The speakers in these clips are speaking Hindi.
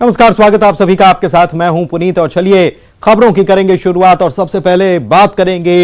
नमस्कार, स्वागत है आप सभी का। आपके साथ मैं हूं पुनीत और चलिए खबरों की करेंगे शुरुआत। और सबसे पहले बात करेंगे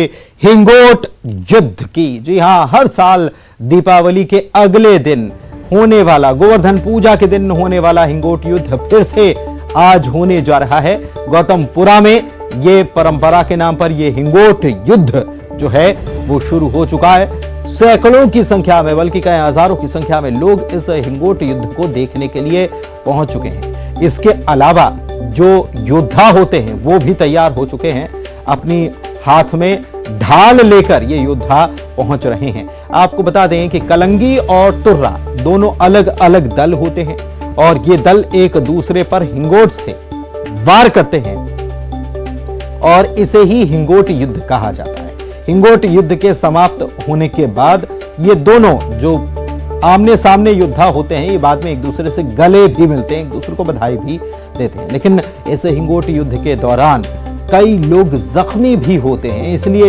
हिंगोट युद्ध की। जी हां, हर साल दीपावली के अगले दिन होने वाला, गोवर्धन पूजा के दिन होने वाला हिंगोट युद्ध फिर से आज होने जा रहा है। गौतमपुरा में ये परंपरा के नाम पर ये हिंगोट युद्ध जो है वो शुरू हो चुका है। सैकड़ों की संख्या में, बल्कि कई हजारों की संख्या में लोग इस हिंगोट युद्ध को देखने के लिए पहुंच चुके हैं। इसके अलावा जो योद्धा होते हैं वो भी तैयार हो चुके हैं। अपनी हाथ में ढाल लेकर ये योद्धा पहुंच रहे हैं। आपको बता दें कि कलंगी और तुर्रा दोनों अलग अलग दल होते हैं और ये दल एक दूसरे पर हिंगोट से वार करते हैं और इसे ही हिंगोट युद्ध कहा जाता है। हिंगोट युद्ध के समाप्त होने के बाद ये दोनों जो आमने सामने योद्धा होते हैं, ये बाद में एक दूसरे से गले भी मिलते हैं, एक दूसरे को बधाई भी देते हैं। लेकिन इस हिंगोट युद्ध के दौरान कई लोग जख्मी भी होते हैं, इसलिए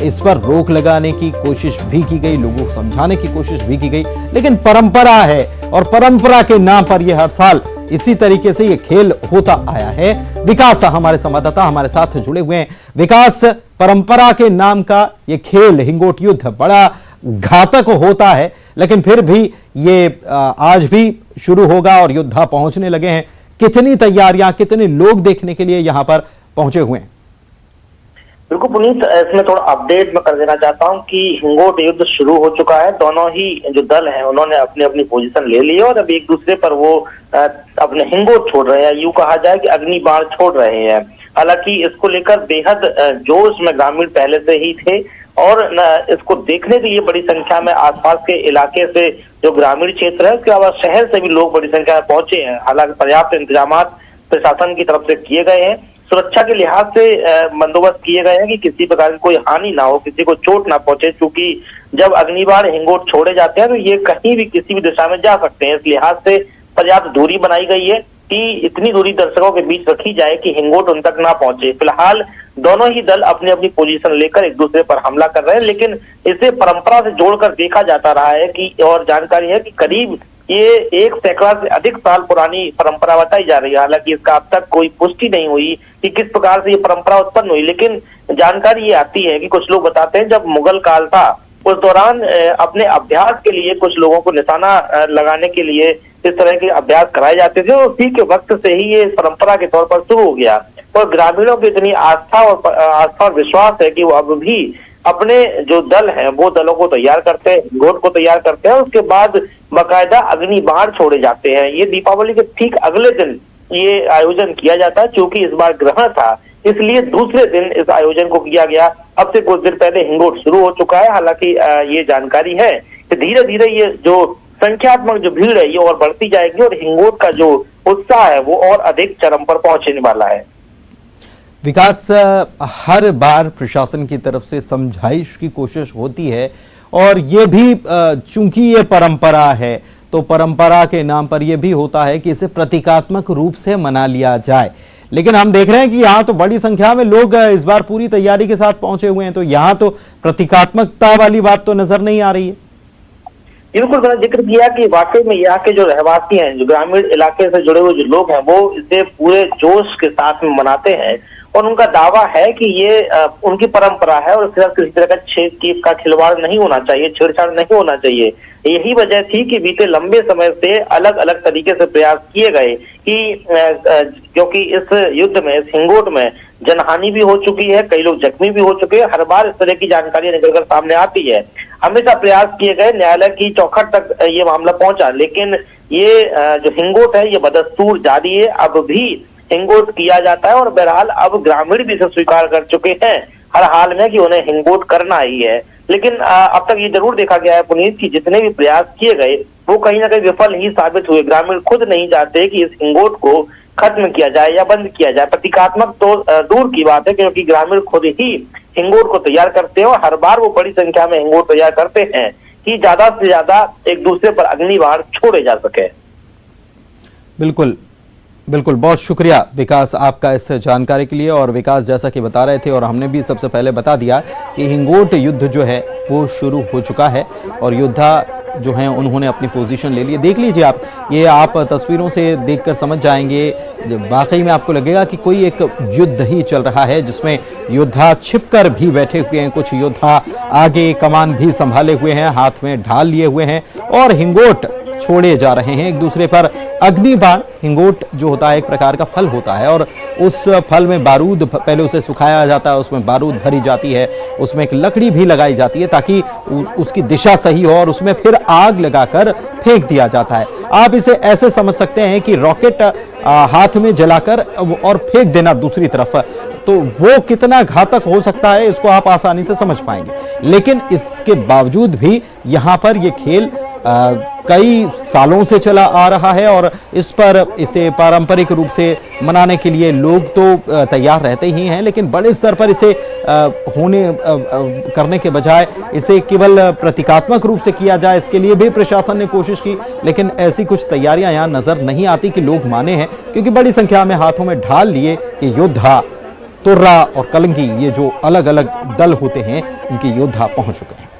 इस पर रोक लगाने की कोशिश भी की गई, लोगों को समझाने की कोशिश भी की गई। लेकिन परंपरा है और परंपरा के नाम पर यह हर साल इसी तरीके से ये खेल होता आया है। विकास हमारे संवाददाता हमारे साथ जुड़े हुए हैं। विकास, परंपरा के नाम का ये खेल हिंगोट युद्ध बड़ा घातक होता है, लेकिन फिर भी ये आज भी शुरू होगा और योद्धा पहुंचने लगे हैं। कितनी तैयारियां, कितने लोग देखने के लिए यहां पर पहुंचे हुए हैं? बिल्कुल पुनीत, इसमें थोड़ा अपडेट मैं कर देना चाहता हूं कि हिंगोट युद्ध शुरू हो चुका है। दोनों ही जो दल हैं उन्होंने अपनी अपनी पोजीशन ले ली है और अब एक दूसरे पर वो अपने हिंगोट छोड़ रहे हैं, यूं कहा जाए कि अग्नि बाण छोड़ रहे हैं। हालांकि इसको लेकर बेहद जोश में ग्रामीण पहले से ही थे और इसको देखने के लिए बड़ी संख्या में आसपास के इलाके से जो ग्रामीण क्षेत्र है, उसके अलावा शहर से भी लोग बड़ी संख्या में पहुंचे हैं। हालांकि पर्याप्त इंतजाम प्रशासन की तरफ से किए गए हैं। सुरक्षा के लिहाज से बंदोबस्त किए गए हैं कि किसी प्रकार की कोई हानि ना हो, किसी को चोट ना पहुंचे, क्योंकि जब अग्निबाण हिंगोट छोड़े जाते हैं तो ये कहीं भी किसी भी दिशा में जा सकते हैं। इस लिहाज से पर्याप्त दूरी बनाई गई है कि इतनी दूरी दर्शकों के बीच रखी जाए कि हिंगोट उन तक ना पहुंचे। फिलहाल दोनों ही दल अपनी अपनी पोजीशन लेकर एक दूसरे पर हमला कर रहे हैं, लेकिन इसे परंपरा से जोड़कर देखा जाता रहा है कि, और जानकारी है कि करीब ये 1 सैकड़ा से अधिक साल पुरानी परंपरा बताई जा रही है। हालांकि इसका अब तक कोई पुष्टि नहीं हुई कि किस प्रकार से ये परंपरा उत्पन्न हुई, लेकिन जानकारी ये आती है कि कुछ लोग बताते हैं जब मुगल काल था उस दौरान अपने अभ्यास के लिए कुछ लोगों को निशाना लगाने के लिए इस तरह के अभ्यास कराए जाते थे और उसी के वक्त से ही ये परंपरा के तौर पर शुरू हो गया। और ग्रामीणों की इतनी आस्था और विश्वास है कि वो अब भी अपने जो दल हैं वो दलों को तैयार करते हैं, हिंगोट को तैयार करते हैं, उसके बाद बाकायदा अग्नि बाण छोड़े जाते हैं। ये दीपावली के ठीक अगले दिन ये आयोजन किया जाता है। चूंकि इस बार ग्रहण था इसलिए दूसरे दिन इस आयोजन को किया गया। अब से कुछ दिन पहले हिंगोट शुरू हो चुका है। हालांकि ये जानकारी है कि धीरे धीरे ये जो संख्यात्मक जो भीड़ है ये और बढ़ती जाएगी और हिंगोट का जो उत्साह है वो और अधिक चरम पर पहुंचने वाला है। विकास, हर बार प्रशासन की तरफ से समझाइश की कोशिश होती है और ये भी चूंकि ये परंपरा है तो परंपरा के नाम पर यह भी होता है कि इसे प्रतीकात्मक रूप से मना लिया जाए। लेकिन हम देख रहे हैं कि यहाँ तो बड़ी संख्या में लोग इस बार पूरी तैयारी के साथ पहुंचे हुए हैं, तो यहाँ तो प्रतीकात्मकता वाली बात तो नजर नहीं आ रही है। बिल्कुल, मैंने जिक्र किया कि वाकई में यहाँ के जो रहवासी हैं, जो ग्रामीण इलाके से जुड़े हुए जो लोग हैं, वो इसे पूरे जोश के साथ में मनाते हैं और उनका दावा है कि ये उनकी परंपरा है और किसी तरह का खिलवाड़ नहीं होना चाहिए, छेड़छाड़ नहीं होना चाहिए। यही वजह थी कि बीते लंबे समय से अलग अलग तरीके से प्रयास किए गए कि क्योंकि इस युद्ध में, इस हिंगोट में जनहानि भी हो चुकी है, कई लोग जख्मी भी हो चुके हैं। हर बार इस तरह की जानकारी निकलकर सामने आती है। हमेशा प्रयास किए गए, न्यायालय की चौखट तक ये मामला पहुंचा, लेकिन ये जो हिंगोट है ये बदस्तूर जारी है। अब भी हिंगोट किया जाता है और बहरहाल अब ग्रामीण भी इसे स्वीकार कर चुके हैं हर हाल में कि उन्हें हिंगोट करना ही है। लेकिन अब तक ये जरूर देखा गया है पुनीत कि जितने भी प्रयास किए गए वो कहीं ना कहीं विफल ही साबित हुए। ग्रामीण खुद नहीं चाहते कि इस हिंगोट को खत्म किया जाए या बंद किया जाए। प्रतीकात्मक तो दूर की बात है, क्योंकि ग्रामीण खुद ही हिंगोट को तैयार करते हैं और हर बार वो बड़ी संख्या में हिंगोट तैयार करते हैं कि ज्यादा से ज्यादा एक दूसरे पर अग्नि बाण छोड़े जा सके। बिल्कुल बिल्कुल, बहुत शुक्रिया विकास आपका इस जानकारी के लिए। और विकास, जैसा कि बता रहे थे और हमने भी सबसे पहले बता दिया कि हिंगोट युद्ध जो है वो शुरू हो चुका है और योद्धा जो हैं उन्होंने अपनी पोजीशन ले ली। देख लीजिए आप, ये आप तस्वीरों से देखकर समझ जाएंगे, वाकई में आपको लगेगा कि कोई एक युद्ध ही चल रहा है जिसमें योद्धा छिपकर भी बैठे हुए हैं, कुछ योद्धा आगे कमान भी संभाले हुए हैं, हाथ में ढाल लिए हुए हैं और हिंगोट छोड़े जा रहे हैं एक दूसरे पर। अग्निबाण, हिंगोट जो होता है एक प्रकार का फल होता है और उस फल में बारूद, पहले उसे सुखाया जाता है, उसमें बारूद भरी जाती है, उसमें एक लकड़ी भी लगाई जाती है ताकि उसकी दिशा सही हो और उसमें फिर आग लगाकर फेंक दिया जाता है। आप इसे ऐसे समझ सकते हैं कि रॉकेट हाथ में जलाकर और फेंक देना दूसरी तरफ, तो वो कितना घातक हो सकता है इसको आप आसानी से समझ पाएंगे। लेकिन इसके बावजूद भी यहाँ पर ये खेल कई सालों से चला आ रहा है और इसे पारंपरिक रूप से मनाने के लिए लोग तो तैयार रहते ही हैं, लेकिन बड़े स्तर पर इसे करने के बजाय इसे केवल प्रतीकात्मक रूप से किया जाए, इसके लिए भी प्रशासन ने कोशिश की, लेकिन ऐसी कुछ तैयारियां यहाँ नजर नहीं आती कि लोग माने हैं, क्योंकि बड़ी संख्या में हाथों में ढाल लिए कि योद्धा, तुर्रा और कलंगी, ये जो अलग अलग दल होते हैं, इनके योद्धा पहुंच चुके हैं।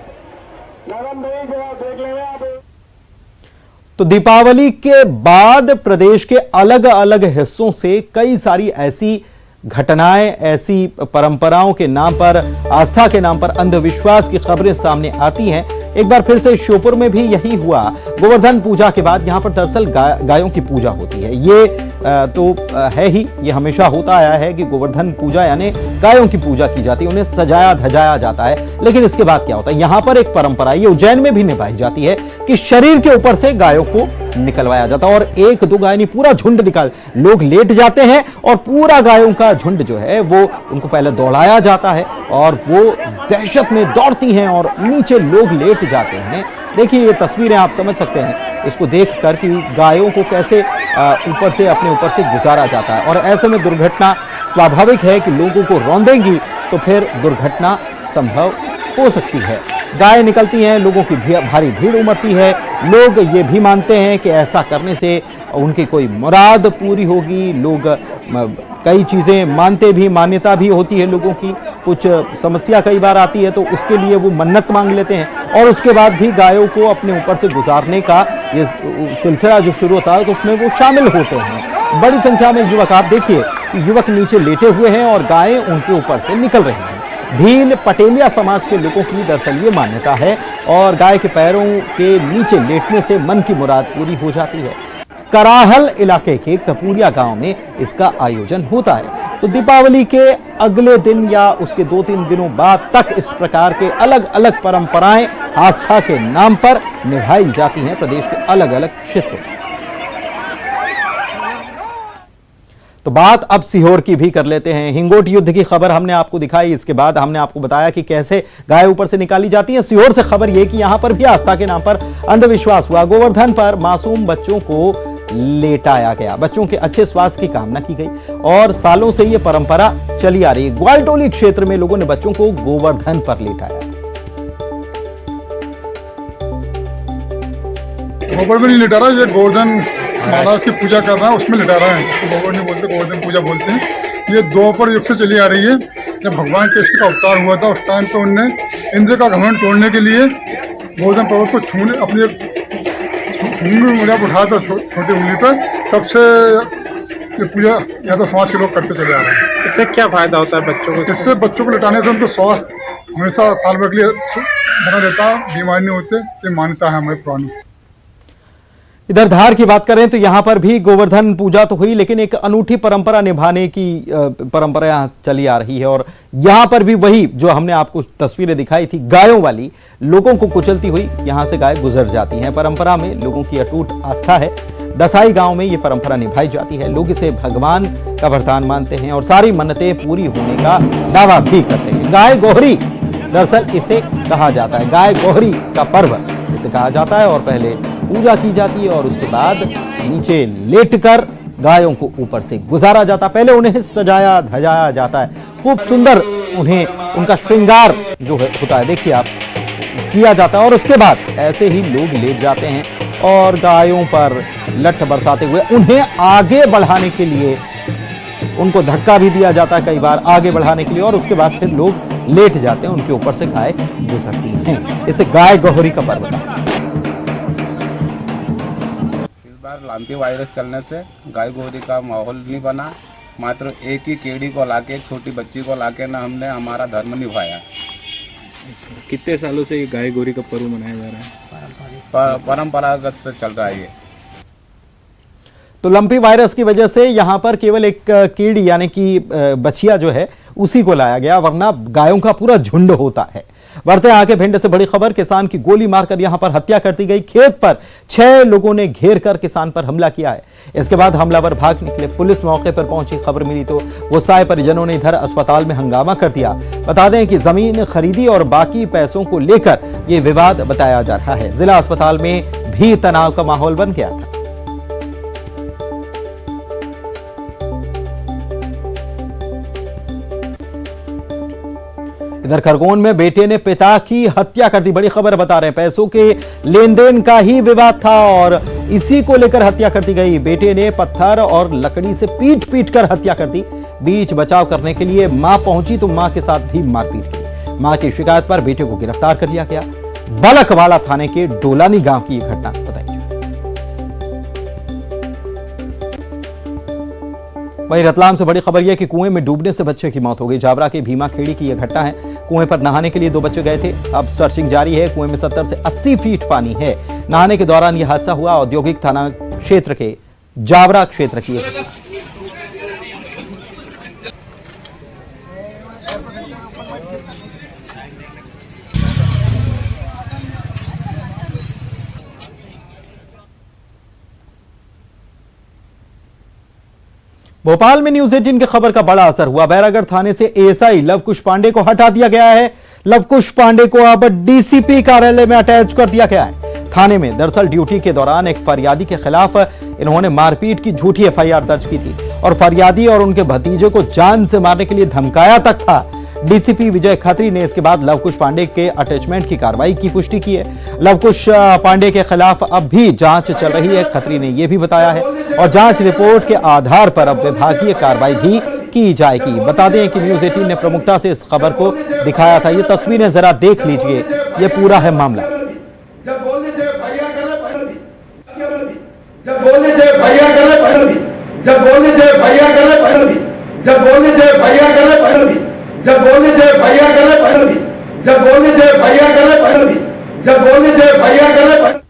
तो दीपावली के बाद प्रदेश के अलग अलग हिस्सों से कई सारी ऐसी घटनाएं, ऐसी परंपराओं के नाम पर, आस्था के नाम पर अंधविश्वास की खबरें सामने आती हैं। एक बार फिर से श्योपुर में भी यही हुआ। गोवर्धन पूजा के बाद यहां पर दरअसल गायों की पूजा होती है। ये तो है ही, ये हमेशा होता आया है कि गोवर्धन पूजा यानी गायों की पूजा की जाती है, उन्हें सजाया धजाया जाता है। लेकिन इसके बाद क्या होता है, यहां पर एक परंपरा ये उज्जैन में भी निभाई जाती है कि शरीर के ऊपर से गायों को निकलवाया जाता है और एक दो गाय नहीं, पूरा झुंड निकाल, लोग लेट जाते हैं और पूरा गायों का झुंड जो है वो उनको पहले दौड़ाया जाता है और वो दहशत में दौड़ती हैं और नीचे लोग लेट जाते हैं। देखिए ये तस्वीरें आप समझ सकते हैं इसको देखकर कि गायों को कैसे ऊपर से, अपने ऊपर से गुजारा जाता है। और ऐसे में दुर्घटना स्वाभाविक है कि लोगों को रौंदेंगी तो फिर दुर्घटना संभव हो सकती है। गाय निकलती हैं, लोगों की भारी भीड़ उमड़ती है, लोग ये भी मानते हैं कि ऐसा करने से उनकी कोई मुराद पूरी होगी। लोग कई चीज़ें मानते भी, मान्यता भी होती है लोगों की, कुछ समस्या कई बार आती है तो उसके लिए वो मन्नत मांग लेते हैं और उसके बाद भी गायों को अपने ऊपर से गुजारने का ये सिलसिला जो शुरू होता है तो उसमें वो शामिल होते हैं। बड़ी संख्या में युवक, आप देखिए युवक नीचे लेटे हुए हैं और गायें उनके ऊपर से निकल रही हैं। भील पटेलिया समाज के लोगों की दरअसल ये मान्यता है और गाय के पैरों के नीचे लेटने से मन की मुराद पूरी हो जाती है। कराहल इलाके के कपूरिया गांव में इसका आयोजन होता है। तो दीपावली के अगले दिन या उसके 2-3 दिनों बाद तक इस प्रकार के अलग अलग परंपराएं आस्था के नाम पर निभाई जाती हैं प्रदेश के अलग अलग क्षेत्रों में। तो बात अब सीहोर की भी कर लेते हैं। हिंगोट युद्ध की खबर हमने आपको दिखाई, इसके बाद हमने आपको बताया कि कैसे गाय ऊपर से निकाली जाती है। सीहोर से खबर यह कि यहां पर भी आस्था के नाम पर अंधविश्वास हुआ। गोवर्धन पर मासूम बच्चों को लेटाया गया, बच्चों के अच्छे स्वास्थ्य की कामना की गई और सालों से यह परंपरा चली आ रही है। ग्वालटोली क्षेत्र में लोगों ने बच्चों को गोवर्धन पर लेटाया। गोबर में नहीं लिटा रहा, ये गोवर्धन महाराज की पूजा कर रहा है उसमें लिटा रहा है। गोबर नहीं बोलते, गोवर्धन पूजा बोलते हैं। ये द्वापर युग से चली आ रही है। जब भगवान कृष्ण का अवतार हुआ था उस टाइम पे उनने इंद्र का घमंड तोड़ने के लिए गोवर्धन पर्वत को छूने, अपनी उंगली उठाया था छोटी उंगली पर, तब से ये पूजा यादव समाज के लोग करते चले आ रहे हैं। इससे क्या फायदा होता है बच्चों को? इससे बच्चों को लिटाने से उनको स्वास्थ्य हमेशा साल भर के लिए बना रहता है, बीमारी नहीं होते, ये मान्यता है हमारी पुरानी। इधर धार की बात करें तो यहां पर भी गोवर्धन पूजा तो हुई, लेकिन एक अनूठी परंपरा निभाने की परंपरा यहां चली आ रही है और यहां पर भी वही जो हमने आपको तस्वीरें दिखाई थी गायों वाली, लोगों को कुचलती हुई यहां से गाय गुजर जाती हैं। परंपरा में लोगों की अटूट आस्था है। दसाई गांव में ये परंपरा निभाई जाती है। लोग इसे भगवान का वरदान मानते हैं और सारी मन्नतें पूरी होने का दावा भी करते हैं। गाय गोहरी दरअसल इसे कहा जाता है, गाय गोहरी का पर्व इसे कहा जाता है और पहले पूजा की जाती है और उसके बाद नीचे लेटकर गायों को ऊपर से गुजारा जाता है। पहले उन्हें सजाया धजाया जाता है, खूब सुंदर उन्हें उनका श्रृंगार जो होता है देखिए आप किया जाता है और उसके बाद ऐसे ही लोग लेट जाते हैं और गायों पर लठ बरसाते हुए उन्हें आगे बढ़ाने के लिए उनको धक्का भी दिया जाता है कई बार आगे बढ़ाने के लिए और उसके बाद फिर लोग लेट जाते हैं, उनके ऊपर से गाय गुजरती हैं। इसे गाय गोहरी का पर्व था। बार लंपी वायरस चलने से गाय गोरी का माहौल नहीं बना। मात्र एक ही कीड़ी को लाके, छोटी बच्ची को लाके ना हमने हमारा धर्म निभाया। कितने सालों से ये गाय गोरी का पर्व मनाया जा रहा है? परंपरागत से चल रहा है ये। तो लंपी वायरस की वजह से यहां पर केवल एक कीड़ी यानी कि बछिया जो है उसी को लाया गया, वरना गायों का पूरा झुंड होता है। बढ़ते आगे भिंड से बड़ी खबर, किसान की गोली मारकर यहां पर हत्या कर दी गई। खेत पर 6 लोगों ने घेर कर किसान पर हमला किया है। इसके बाद हमलावर भाग निकले। पुलिस मौके पर पहुंची। खबर मिली तो गुस्साए परिजनों ने इधर अस्पताल में हंगामा कर दिया। बता दें कि जमीन खरीदी और बाकी पैसों को लेकर यह विवाद बताया जा रहा है। जिला अस्पताल में भी तनाव का माहौल बन गया था। इधर खरगोन में बेटे ने पिता की हत्या कर दी। बड़ी खबर बता रहे हैं, पैसों के लेन देन का ही विवाद था और इसी को लेकर हत्या कर दी गई। बेटे ने पत्थर और लकड़ी से पीट पीट कर हत्या कर दी। बीच बचाव करने के लिए मां पहुंची तो मां के साथ भी मारपीट की। मां की शिकायत पर बेटे को गिरफ्तार कर लिया गया। बलकवाड़ा थाने के डोलानी गांव की यह घटना बताई। वहीं रतलाम से बड़ी खबर यह कि कुएं में डूबने से बच्चे की मौत हो गई। जावरा के भीमा खेड़ी की यह घटना है। कुएं पर नहाने के लिए 2 बच्चे गए थे। अब सर्चिंग जारी है। कुएं में 70 से 80 फीट पानी है। नहाने के दौरान यह हादसा हुआ। औद्योगिक थाना क्षेत्र के जावरा क्षेत्र की भोपाल में न्यूज 18 की खबर का बड़ा असर हुआ। बैरागढ़ थाने से एएसआई लवकुश पांडे को हटा दिया गया है। लवकुश पांडे को अब डीसीपी कार्यालय में अटैच कर दिया गया है। थाने में दरअसल ड्यूटी के दौरान एक फरियादी के खिलाफ इन्होंने मारपीट की झूठी एफआईआर दर्ज की थी और फरियादी और उनके भतीजे को जान से मारने के लिए धमकाया तक था। डीसीपी विजय खत्री ने इसके बाद लवकुश पांडे के अटैचमेंट की कार्रवाई की पुष्टि की है। लवकुश पांडे के खिलाफ अब भी जांच चल रही है, खत्री ने यह भी बताया है और जांच रिपोर्ट के आधार पर अब विभागीय कार्रवाई भी की जाएगी। बता दें कि न्यूज 18 ने प्रमुखता से इस खबर को दिखाया था। ये तस्वीरें जरा देख लीजिए, ये पूरा है मामला। जब बोल दीजिए भैया कर ले पैरवी, जब बोल दीजिए भैया कर ले पैरवी, जब बोल दीजिए भैया कर ले पैरवी, जब बोल दीजिए भैया कर ले पैरवी, जब बोल दीजिए भैया कर ले पैरवी, जब बोल दीजिए भैया कर ले पैरवी, जब बोल दीजिए भैया कर ले पैरवी।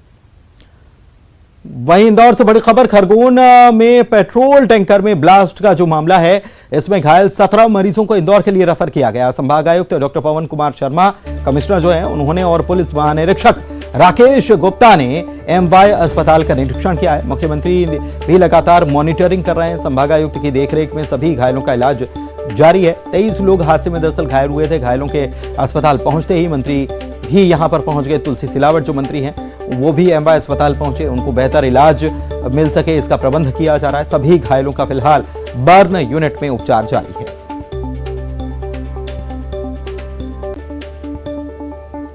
वहीं इंदौर से बड़ी खबर, खरगोन में पेट्रोल टैंकर में ब्लास्ट का जो मामला है, इसमें घायल 17 मरीजों को इंदौर के लिए रेफर किया गया। संभागायुक्त डॉक्टर पवन कुमार शर्मा, कमिश्नर जो है उन्होंने और पुलिस महानिरीक्षक राकेश गुप्ता ने एमवाय अस्पताल का निरीक्षण किया है। मुख्यमंत्री भी लगातार मॉनिटरिंग कर रहे हैं। संभागायुक्त की देखरेख में सभी घायलों का इलाज जारी है। 23 लोग हादसे में दरअसल घायल हुए थे। घायलों के अस्पताल पहुंचते ही मंत्री भी यहां पर पहुंच गए। तुलसी सिलावट जो मंत्री हैं वो भी एमवाय अस्पताल पहुंचे, उनको बेहतर इलाज मिल सके इसका प्रबंध किया जा रहा है। सभी घायलों का फिलहाल बर्न यूनिट में उपचार जारी है।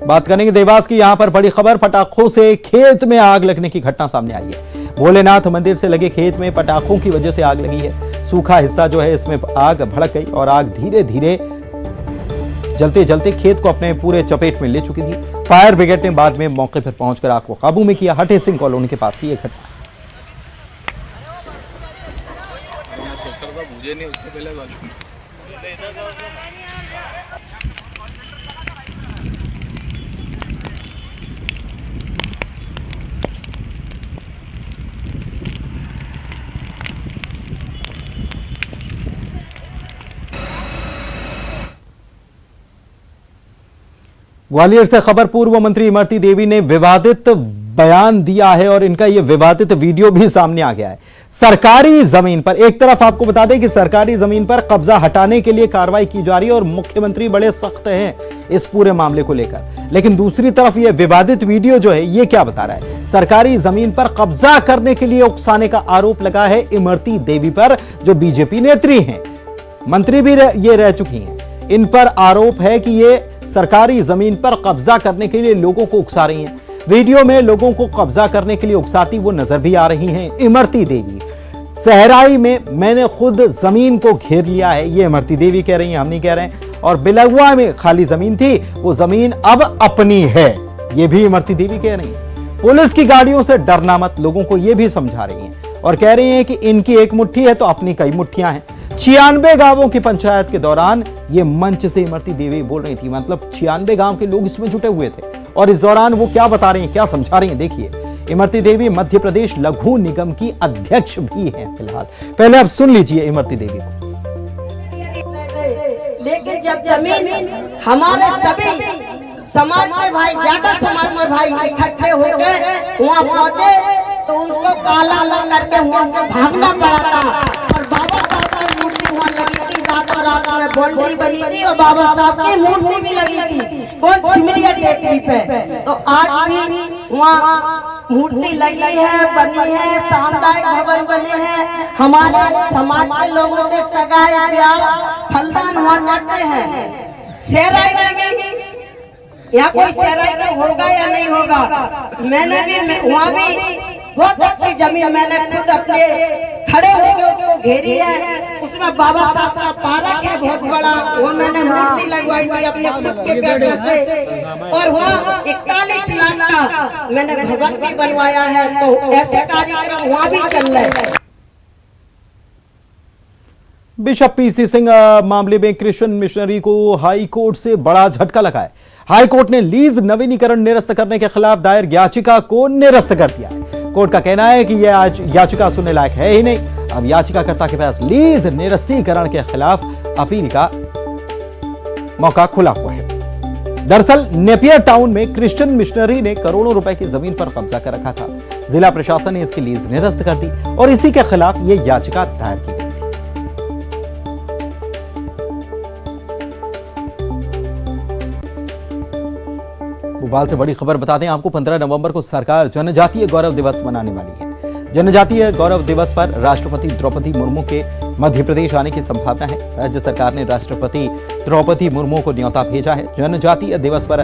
बात करेंगे देवास की। यहां पर बड़ी खबर, पटाखों से खेत में आग लगने की घटना सामने आई है। भोलेनाथ मंदिर से लगे खेत में पटाखों की वजह से आग लगी है। सूखा हिस्सा जो है इसमें आग भड़क गई और आग धीरे धीरे जलते जलते खेत को अपने पूरे चपेट में ले चुकी थी। फायर ब्रिगेड ने बाद में मौके पर पहुंचकर आग को काबू में किया। हटे सिंह कॉलोनी के पास की यह घटना। ग्वालियर से खबर, पूर्व मंत्री इमरती देवी ने विवादित बयान दिया है और इनका यह विवादित वीडियो भी सामने आ गया है। सरकारी जमीन पर एक तरफ आपको बता दें कि सरकारी जमीन पर कब्जा हटाने के लिए कार्रवाई की जा रही है और मुख्यमंत्री बड़े सख्त हैं इस पूरे मामले को लेकर, लेकिन दूसरी तरफ यह विवादित वीडियो जो है ये क्या बता रहा है? सरकारी जमीन पर कब्जा करने के लिए उकसाने का आरोप लगा है इमरती देवी पर, जो बीजेपी नेत्री हैं, मंत्री भी ये रह चुकी हैं। इन पर आरोप है कि ये सरकारी जमीन पर कब्जा करने के लिए लोगों को उकसा रही हैं। वीडियो में लोगों को कब्जा करने के लिए उकसाती वो नजर भी आ रही हैं इमरती देवी। सहराई में मैंने खुद जमीन को घेर लिया है, ये इमरती देवी कह रही हैं, हम नहीं कह रहे हैं। और बिलगुआ में खाली जमीन थी, वो जमीन अब अपनी है, ये भी इमरती देवी कह रही हैं। पुलिस की गाड़ियों से डरना मत, लोगों को यह भी समझा रही हैं और कह रही हैं कि इनकी एक मुट्ठी है तो अपनी कई मुट्ठियां हैं। 96 गांवों की पंचायत के दौरान ये मंच से इमरती देवी बोल रही थी, मतलब 96 गांव के लोग इसमें जुटे हुए थे और इस दौरान वो क्या बता रही हैं, क्या समझा रही हैं, देखिए। इमरती देवी मध्य प्रदेश लघु निगम की अध्यक्ष भी हैं फिलहाल। पहले आप सुन लीजिए इमरती देवी को। लेकिन जब जमीन हमारे सभी समाज के भाई, ज्यादा समाज के भाई इकट्ठे होकर वहाँ पहुँचे तो उसको काला ला करके वहाँ से भागना पड़ा था और बाबा साहब की मूर्ति वहाँ लगी थी। रातों रात में बाउंड्री बनी थी और बाबा साहब की मूर्ति भी लगी थी कौन सिमरिया टेकरी पे। तो आज भी वहाँ मूर्ति लगी है, बनी है, सामुदायिक भवन बने हैं। हमारे समाज के लोगों के सगाई ब्याह फलदान वहाँ चढ़ते हैं। शहराई में भी यहाँ कोई शहराई का होगा या नहीं होगा, मैंने भी वहाँ भी बहुत अच्छी जमीन मैंने खुद अपने खड़े होकर उसको घेरी है। उसमें बाबा साहब का पार्क है बहुत बड़ा, वो मैंने मूर्ति लगवाई थी अपने खुद के पैसों से और वहाँ 41 लाख का मैंने भवन भी बनवाया है। तो ऐसे कार्यक्रम वहाँ भी चल रहे हैं। बिशप पीसी सिंह मामले में क्रिश्चियन मिशनरी को हाई कोर्ट से बड़ा झटका लगा है। हाई कोर्ट ने लीज नवीनीकरण निरस्त करने के खिलाफ दायर याचिका को निरस्त कर दिया है। कोर्ट का कहना है कि यह याचिका सुनने लायक है ही नहीं। अब याचिकाकर्ता के पास लीज निरस्तीकरण के खिलाफ अपील का मौका खुला हुआ है। दरअसल नेपियर टाउन में क्रिश्चियन मिशनरी ने करोड़ों रुपए की जमीन पर कब्जा कर रखा था। जिला प्रशासन ने इसकी लीज निरस्त कर दी और इसी के खिलाफ यह याचिका दायर की गई। भोपाल से बड़ी खबर बता दें आपको, 15 नवंबर को सरकार जनजातीय गौरव दिवस मनाने वाली है। जनजातीय गौरव दिवस पर राष्ट्रपति द्रौपदी मुर्मू के मध्य प्रदेश आने की संभावना है। राज्य सरकार ने राष्ट्रपति द्रौपदी मुर्मू को न्योता भेजा है। जनजातीय दिवस पर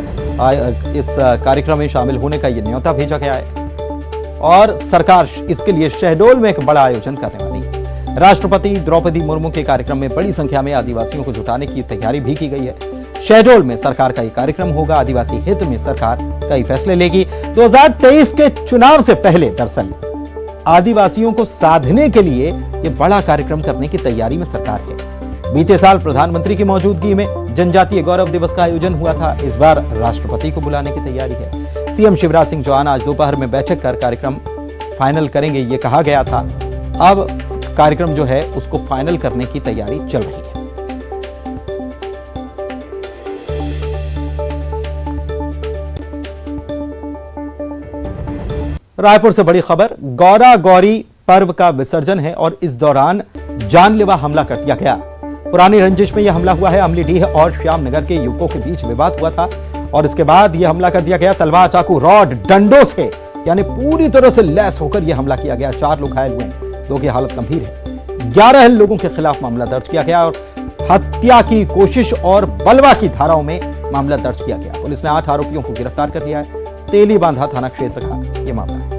इस कार्यक्रम में शामिल होने का यह न्योता भेजा गया है और सरकार इसके लिए शहडोल में एक बड़ा आयोजन करने वाली है। राष्ट्रपति द्रौपदी मुर्मू के कार्यक्रम में बड़ी संख्या में आदिवासियों को जुटाने की तैयारी भी की गई है। शहडोल में सरकार का ये कार्यक्रम होगा। आदिवासी हित में सरकार कई फैसले लेगी। 2023 के चुनाव से पहले दरअसल आदिवासियों को साधने के लिए ये बड़ा कार्यक्रम करने की तैयारी में सरकार है। बीते साल प्रधानमंत्री की मौजूदगी में जनजातीय गौरव दिवस का आयोजन हुआ था। इस बार राष्ट्रपति को बुलाने की तैयारी है। सीएम शिवराज सिंह चौहान आज दोपहर में बैठक कर कार्यक्रम फाइनल करेंगे, ये कहा गया था। अब कार्यक्रम जो है उसको फाइनल करने की तैयारी चल रही है। रायपुर से बड़ी खबर, गौरा गौरी पर्व का विसर्जन है और इस दौरान जानलेवा हमला कर दिया गया। पुरानी रंजिश में यह हमला हुआ है। अमलीडीह और श्यामनगर के युवकों के बीच विवाद हुआ था और इसके बाद यह हमला कर दिया गया। तलवार, चाकू, रॉड, डंडों से यानी पूरी तरह से लैस होकर यह हमला किया गया। 4 लोग घायल हुए, 2 की हालत गंभीर है। 11 लोगों के खिलाफ मामला दर्ज किया गया और हत्या की कोशिश और बलवा की धाराओं में मामला दर्ज किया गया। पुलिस ने 8 आरोपियों को गिरफ्तार कर लिया है। तेली बांधा थाना क्षेत्र का यह मामला है।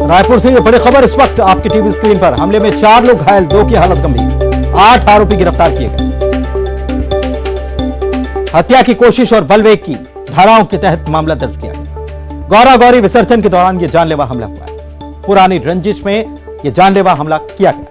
रायपुर से ये बड़ी खबर इस वक्त आपकी टीवी स्क्रीन पर। हमले में 4 लोग घायल, 2 की हालत गंभीर, 8 आरोपी गिरफ्तार किए गए। हत्या की कोशिश और बलवेग की धाराओं के तहत मामला दर्ज किया गया। गौरा गौरी विसर्जन के दौरान यह जानलेवा हमला हुआ है। पुरानी रंजिश में यह जानलेवा हमला किया गया।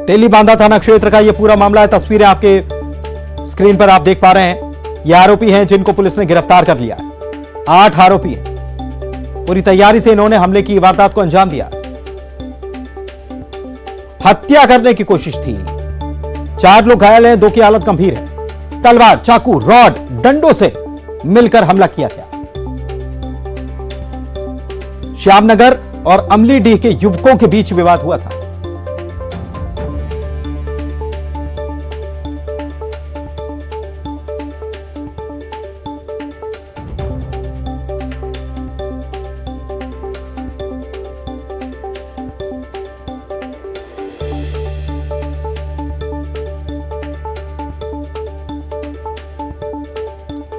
टेली बांदा थाना क्षेत्र का यह पूरा मामला है। तस्वीरें आपके स्क्रीन पर आप देख पा रहे हैं। ये आरोपी हैं जिनको पुलिस ने गिरफ्तार कर लिया है। 8 आरोपी हैं। पूरी तैयारी से इन्होंने हमले की वारदात को अंजाम दिया। हत्या करने की कोशिश थी। 4 लोग घायल हैं, 2 की हालत गंभीर है। तलवार, चाकू, रॉड, डंडों से मिलकर हमला किया गया। श्यामनगर और अमलीडीह के युवकों के बीच विवाद हुआ था।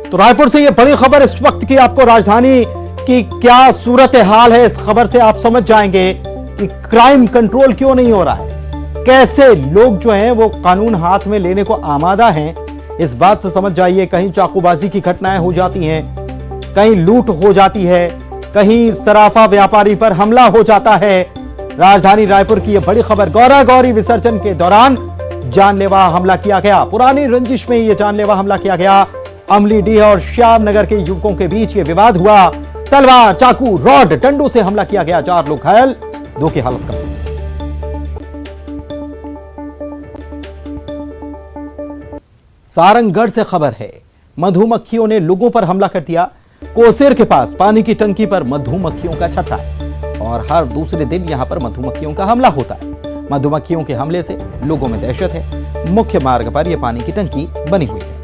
तो रायपुर से यह बड़ी खबर इस वक्त की, आपको राजधानी की क्या सूरत हाल है इस खबर से आप समझ जाएंगे कि क्राइम कंट्रोल क्यों नहीं हो रहा है, कैसे लोग जो हैं वो कानून हाथ में लेने को आमादा हैं। इस बात से समझ जाइए, कहीं चाकूबाजी की घटनाएं हो जाती हैं, कहीं लूट हो जाती है, कहीं सराफा व्यापारी पर हमला हो जाता है। राजधानी रायपुर की यह बड़ी खबर, गौरा गौरी विसर्जन के दौरान जानलेवा हमला किया गया। पुरानी रंजिश में यह जानलेवा हमला किया गया। अमलीडीह और श्यामनगर के युवकों के बीच यह विवाद हुआ। तलवार, चाकू, रॉड, डंडों से हमला किया गया। 4 लोग घायल, 2 की हालत गंभीर। सारंगगढ़ से खबर है, मधुमक्खियों ने लोगों पर हमला कर दिया। कोसेर के पास पानी की टंकी पर मधुमक्खियों का छत्ता है और हर दूसरे दिन यहां पर मधुमक्खियों का हमला होता है। मधुमक्खियों के हमले से लोगों में दहशत है। मुख्य मार्ग पर यह पानी की टंकी बनी हुई है।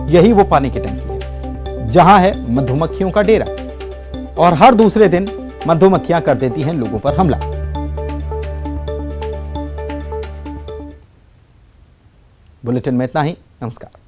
यही वो पानी की टंकी है जहां है मधुमक्खियों का डेरा और हर दूसरे दिन मधुमक्खियां कर देती हैं लोगों पर हमला। बुलेटिन में इतना ही। नमस्कार।